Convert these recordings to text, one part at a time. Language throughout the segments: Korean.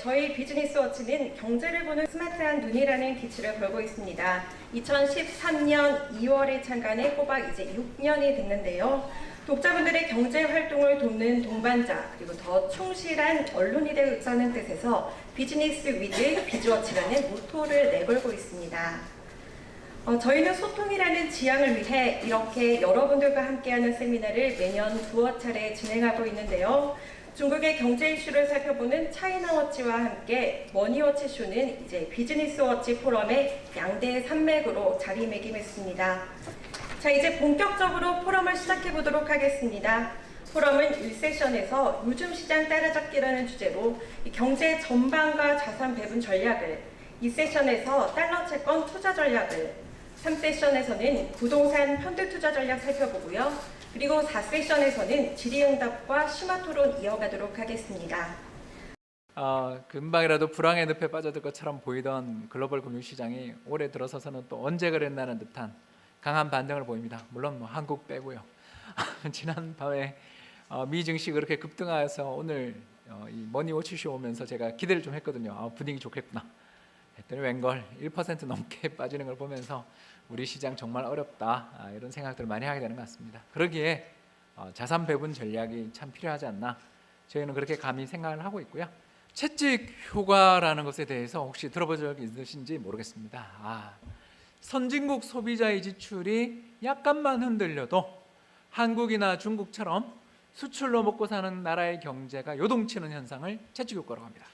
저희 비즈니스워치는 경제를 보는 스마트한 눈이라는 기치를 걸고 있습니다. 2013년 2월에 창간해 꼬박 이제 6년이 됐는데요. 독자분들의 경제 활동을 돕는 동반자, 그리고 더 충실한 언론이 되자는 뜻에서 비즈니스 위드 비즈워치라는 모토를 내걸고 있습니다. 저희는 소통이라는 지향을 위해 이렇게 여러분들과 함께하는 세미나를 매년 두어 차례 진행하고 있는데요. 중국의 경제 이슈를 살펴보는 차이나워치와 함께 머니워치 쇼는 이제 비즈니스워치 포럼의 양대 산맥으로 자리매김했습니다. 자, 이제 본격적으로 포럼을 시작해 보도록 하겠습니다. 포럼은 1세션에서 요즘 시장 따라잡기라는 주제로 경제 전반과 자산 배분 전략을, 2세션에서 달러 채권 투자 전략을, 3세션에서는 부동산 펀드 투자 전략 살펴보고요. 그리고 4세션에서는 질의응답과 심화 토론 이어가도록 하겠습니다. 금방이라도 불황의 늪에 빠져들 것처럼 보이던 글로벌 금융시장이 올해 들어서서는 또 언제 그랬나는 듯한 강한 반등을 보입니다. 물론 뭐 한국 빼고요. 지난 밤에 미 증시 그렇게 급등하여서 오늘 이 머니워치쇼 오면서 제가 기대를 좀 했거든요. 분위기 좋겠구나 했더니 웬걸 1% 넘게 빠지는 걸 보면서 우리 시장 정말 어렵다, 이런 생각들을 많이 하게 되는 것 같습니다. 그러기에 자산 배분 전략이 참 필요하지 않나, 저희는 그렇게 감히 생각을 하고 있고요. 채찍 효과라는 것에 대해서 혹시 들어본 적이 있으신지 모르겠습니다. 선진국 소비자의 지출이 약간만 흔들려도 한국이나 중국처럼 수출로 먹고 사는 나라의 경제가 요동치는 현상을 채찍 효과라고 합니다.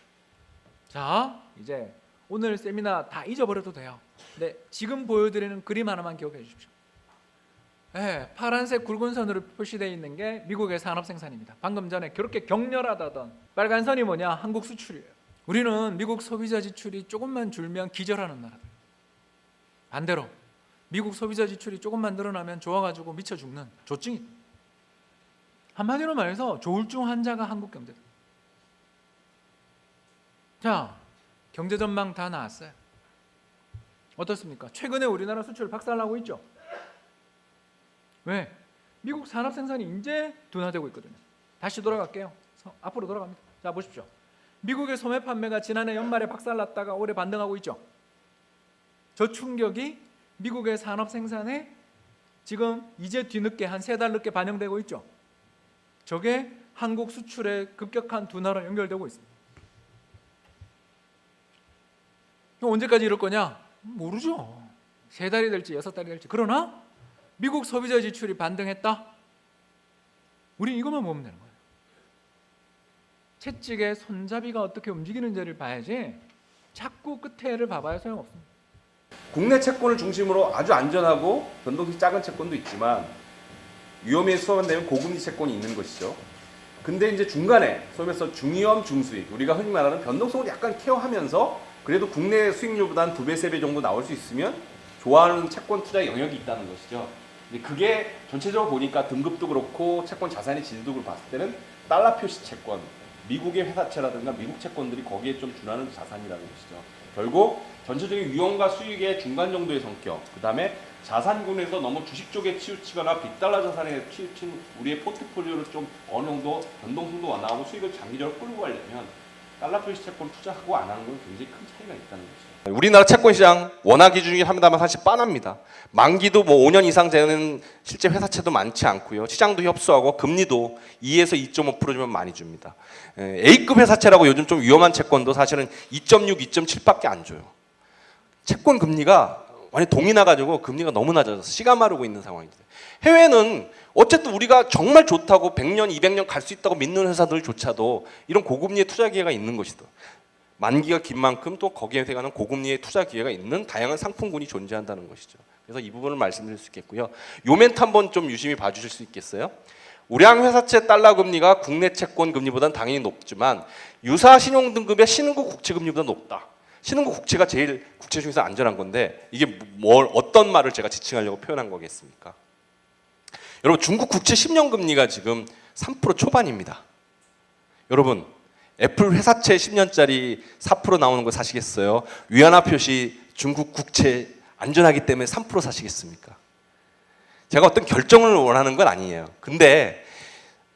자, 이제 오늘 세미나 다 잊어버려도 돼요. 근데 지금 보여드리는 그림 하나만 기억해 주십시오. 파란색 굵은 선으로 표시되어 있는 게 미국의 산업 생산입니다. 방금 전에 그렇게 격렬하다던 빨간 선이 뭐냐? 한국 수출이에요. 우리는 미국 소비자 지출이 조금만 줄면 기절하는 나라들. 반대로 미국 소비자 지출이 조금만 늘어나면 좋아가지고 미쳐 죽는 조증이. 한마디로 말해서 조울증 환자가 한국 경제다. 자, 경제 전망 다 나왔어요. 어떻습니까? 최근에 우리나라 수출 박살나고 있죠. 왜? 미국 산업 생산이 이제 둔화되고 있거든요. 다시 돌아갈게요. 앞으로 돌아갑니다. 자, 보십시오. 미국의 소매 판매가 지난해 연말에 박살났다가 올해 반등하고 있죠. 저 충격이 미국의 산업 생산에 지금 이제 뒤늦게 한 3달 늦게 반영되고 있죠. 저게 한국 수출의 급격한 둔화로 연결되고 있습니다. 언제까지 이럴 거냐? 모르죠. 3달이 될지 6달이 될지. 그러나 미국 소비자 지출이 반등했다? 우리 이것만 보면 되는 거예요. 채찍의 손잡이가 어떻게 움직이는지를 봐야지 자꾸 끝에를 봐봐야 소용없습니다. 국내 채권을 중심으로 아주 안전하고 변동성이 작은 채권도 있지만 위험에 수렴되면 고금리 채권이 있는 것이죠. 근데 이제 중간에 소위 말해서 중위험, 중수익, 우리가 흔히 말하는 변동성을 약간 케어하면서 그래도 국내 수익률보다 2배, 3배 정도 나올 수 있으면 좋아하는 채권 투자의 영역이 있다는 것이죠. 근데 그게 전체적으로 보니까 등급도 그렇고 채권 자산의 질도 봤을 때는 달러 표시 채권, 미국의 회사채라든가 미국 채권들이 거기에 좀 준하는 자산이라는 것이죠. 결국 전체적인 위험과 수익의 중간 정도의 성격, 그 다음에 자산군에서 너무 주식 쪽에 치우치거나 빅달러 자산에 치우친 우리의 포트폴리오를 좀 어느 정도 변동성도 완화하고 수익을 장기적으로 끌고 가려면 달러 표시 채권 투자하고 안 하는 건 굉장히 큰 차이가 있다는 거죠. 우리나라 채권 시장 원화 기준이긴 합니다만 사실 빤합니다. 만기도 뭐 5년 이상 되는 실제 회사채도 많지 않고요. 시장도 협소하고 금리도 2에서 2.5%면 많이 줍니다. A급 회사채라고 요즘 좀 위험한 채권도 사실은 2.6, 2.7밖에 안 줘요. 채권 금리가 완전히 동이 나가지고 금리가 너무 낮아져서 씨가 마르고 있는 상황입니다. 해외는 어쨌든 우리가 정말 좋다고 100년, 200년 갈 수 있다고 믿는 회사들조차도 이런 고금리의 투자 기회가 있는 것이다. 만기가 긴 만큼 또 거기에 대한 고금리의 투자 기회가 있는 다양한 상품군이 존재한다는 것이죠. 그래서 이 부분을 말씀드릴 수 있겠고요. 요 멘트 한번 좀 유심히 봐주실 수 있겠어요? 우량 회사채 달러 금리가 국내 채권 금리보다는 당연히 높지만 유사 신용 등급의 신흥국 국채 금리보다 높다. 신흥국 국채가 제일 국채 중에서 안전한 건데 이게 어떤 말을 제가 지칭하려고 표현한 거겠습니까? 여러분 중국 국채 10년 금리가 지금 3% 초반입니다. 여러분 애플 회사채 10년짜리 4% 나오는 거 사시겠어요? 위안화 표시 중국 국채 안전하기 때문에 3% 사시겠습니까? 제가 어떤 결정을 원하는 건 아니에요. 근데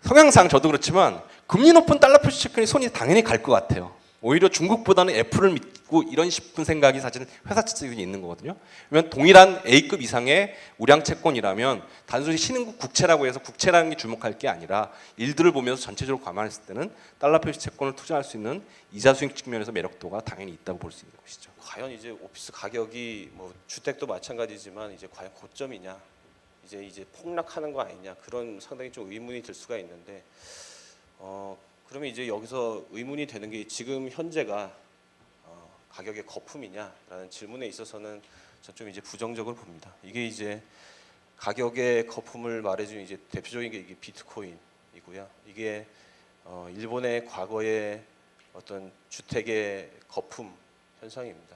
성향상 저도 그렇지만 금리 높은 달러 표시 채권에 손이 당연히 갈 것 같아요. 오히려 중국보다는 애플을 믿고 이런 싶은 생각이 사실은 회사 측에 있는 거거든요. 왜냐면 동일한 A급 이상의 우량 채권이라면 단순히 신흥국 국채라고 해서 국채라는 게 주목할 게 아니라 일들을 보면서 전체적으로 감안했을 때는 달러 표시 채권을 투자할 수 있는 이자 수익 측면에서 매력도가 당연히 있다고 볼 수 있는 것이죠. 과연 이제 오피스 가격이 뭐 주택도 마찬가지지만 이제 과연 고점이냐, 이제 폭락하는 거 아니냐, 그런 상당히 좀 의문이 들 수가 있는데, 그러면 이제 여기서 의문이 되는 게 지금 현재가 가격의 거품이냐라는 질문에 있어서는 전 좀 이제 부정적으로 봅니다. 이게 이제 가격의 거품을 말해주는 이제 대표적인 게 이게 비트코인이고요. 이게 일본의 과거의 어떤 주택의 거품 현상입니다.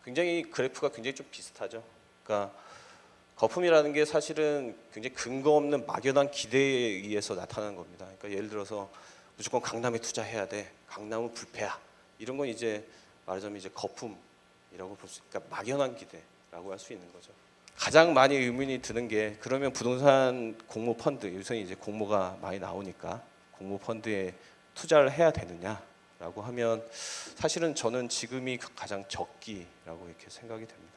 굉장히 그래프가 굉장히 좀 비슷하죠. 그러니까 거품이라는 게 사실은 굉장히 근거 없는 막연한 기대에 의해서 나타나는 겁니다. 그러니까 예를 들어서 무조건 강남에 투자해야 돼, 강남은 불패야, 이런 건 이제 말하자면 이제 거품이라고 볼 수, 그러니까 막연한 기대라고 할 수 있는 거죠. 가장 많이 의문이 드는 게, 그러면 부동산 공모 펀드, 요새 이제 공모가 많이 나오니까 공모 펀드에 투자를 해야 되느냐라고 하면 사실은 저는 지금이 가장 적기라고 이렇게 생각이 됩니다.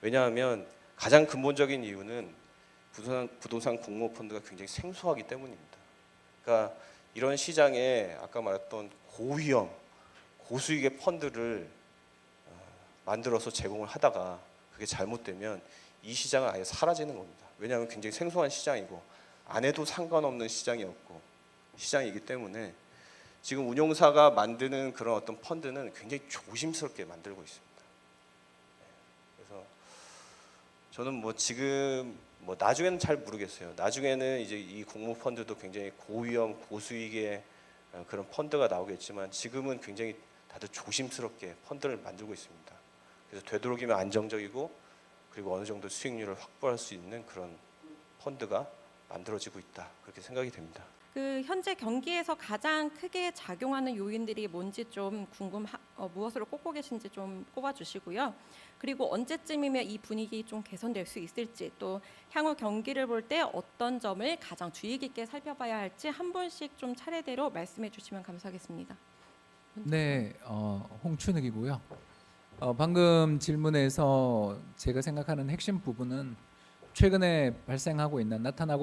왜냐하면 가장 근본적인 이유는 부동산 공모 펀드가 굉장히 생소하기 때문입니다. 그러니까 이런 시장에 아까 말했던 고위험, 고수익의 펀드를 만들어서 제공을 하다가 그게 잘못되면 이 시장은 아예 사라지는 겁니다. 왜냐하면 굉장히 생소한 시장이고 안 해도 상관없는 시장이기 때문에 지금 운용사가 만드는 그런 어떤 펀드는 굉장히 조심스럽게 만들고 있습니다. 그래서 저는 뭐 지금 뭐 나중에는 잘 모르겠어요. 나중에는 이제 이 공모 펀드도 굉장히 고위험, 고수익의 그런 펀드가 나오겠지만 지금은 굉장히 다들 조심스럽게 펀드를 만들고 있습니다. 그래서 되도록이면 안정적이고 그리고 어느 정도 수익률을 확보할 수 있는 그런 펀드가 만들어지고 있다, 그렇게 생각이 됩니다. 그 현재 경기에서 가장 크게 작용하는 요인들이 뭔지 좀 무엇으로 꼽고 계신지 좀 꼽아주시고요. 그리고 언제쯤이면 이 분위기 좀 개선될 수 있을지, 또 향후 경기를 볼 때 어떤 점을 가장 주의 깊게 살펴봐야 할지 한 분씩 좀 차례대로 말씀해 주시면 감사하겠습니다. 네, 홍춘욱이고요. 방금 질문에서 제가 생각하는 핵심 부분은 최근에 나타나고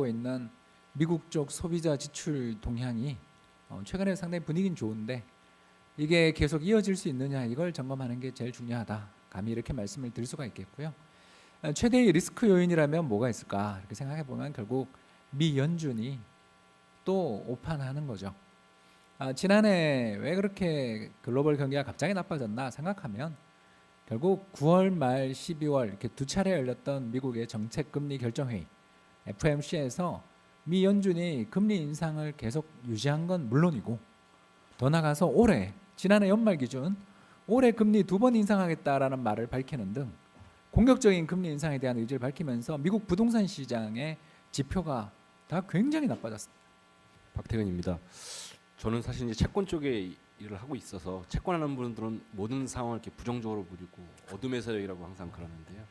있는 미국 쪽 소비자 지출 동향이 최근에 상당히 분위기는 좋은데 이게 계속 이어질 수 있느냐, 이걸 점검하는 게 제일 중요하다, 감히 이렇게 말씀을 드릴 수가 있겠고요. 최대의 리스크 요인이라면 뭐가 있을까 이렇게 생각해 보면 결국 미 연준이 또 오판하는 거죠. 지난해 왜 그렇게 글로벌 경기가 갑자기 나빠졌나 생각하면 결국 9월 말 12월 이렇게 두 차례 열렸던 미국의 정책금리 결정회의 FOMC에서 미 연준이 금리 인상을 계속 유지한 건 물론이고, 더 나아가서 지난해 연말 기준 올해 금리 2번 인상하겠다라는 말을 밝히는 등 공격적인 금리 인상에 대한 의지를 밝히면서 미국 부동산 시장의 지표가 다 굉장히 나빠졌습니다. 박태근입니다. 저는 사실 이제 채권 쪽에 일을 하고 있어서 채권하는 분들은 모든 상황을 이렇게 부정적으로 보고 어둠의 세력이라고 항상 그러는데요.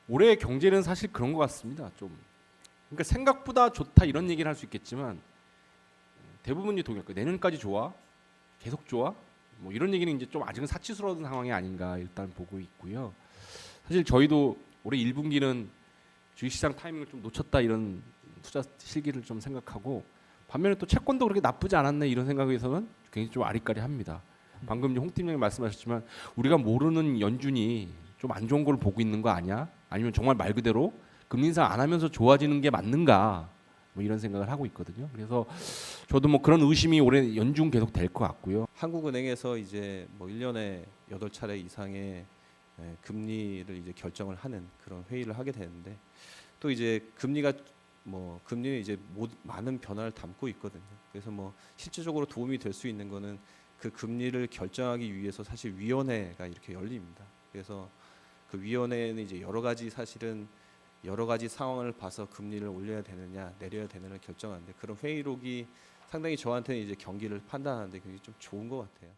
올해의 경제는 사실 그런 것 같습니다. 그러니까 생각보다 좋다 이런 얘기를 할 수 있겠지만 대부분이 동의할 거예요. 내년까지 좋아, 계속 좋아, 뭐 이런 얘기는 이제 좀 아직은 사치스러운 상황이 아닌가 일단 보고 있고요. 사실 저희도 올해 1분기는 주식시장 타이밍을 좀 놓쳤다 이런 투자 실기를 좀 생각하고, 반면에 또 채권도 그렇게 나쁘지 않았네 이런 생각에서는 굉장히 좀 아리까리합니다. 방금 홍 팀장님 말씀하셨지만 우리가 모르는 연준이 좀 안 좋은 걸 보고 있는 거 아니야? 아니면 정말 말 그대로 금리 인상 안 하면서 좋아지는 게 맞는가? 뭐 이런 생각을 하고 있거든요. 그래서 저도 뭐 그런 의심이 올해 연중 계속 될 것 같고요. 한국은행에서 이제 뭐 1년에 8차례 이상의 금리를 이제 결정을 하는 그런 회의를 하게 되는데, 또 이제 금리는 이제 많은 변화를 담고 있거든요. 그래서 뭐 실질적으로 도움이 될 수 있는 거는 그 금리를 결정하기 위해서 사실 위원회가 이렇게 열립니다. 그래서 그 위원회는 이제 여러 가지 상황을 봐서 금리를 올려야 되느냐 내려야 되느냐를 결정하는데, 그런 회의록이 상당히 저한테는 이제 경기를 판단하는데 굉장히 좀 좋은 것 같아요.